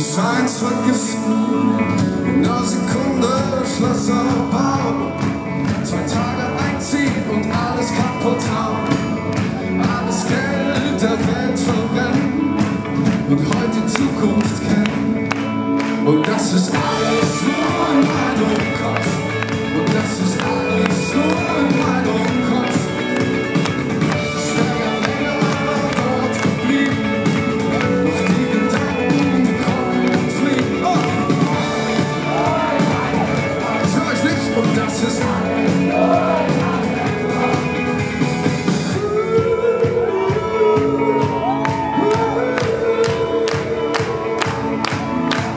muss eins vergiften. In einer Sekunde Schlösser bauen, 2 Tage einziehen und alles kaputt hauen. Alles Geld der Welt verbrennen und heute die Zukunft kennen. Und das ist alles nur in meinem Kopf. Und das ist alles nur in meinem Kopf. Ich wäre länger dort geblieben, doch die Gedanken kommen und fliegen. Oh! Ich höre euch nicht. Und das ist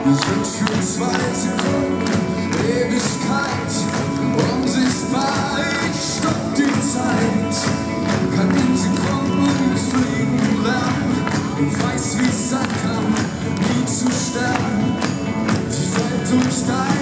wir sind für 2 Sekunden Ewigkeit unsichtbar, ich stopp die Zeit. Kann in Sekunden fliegen lernen und weiß, wie es sein kann, nie zu sterben. Die Welt durchsteigen.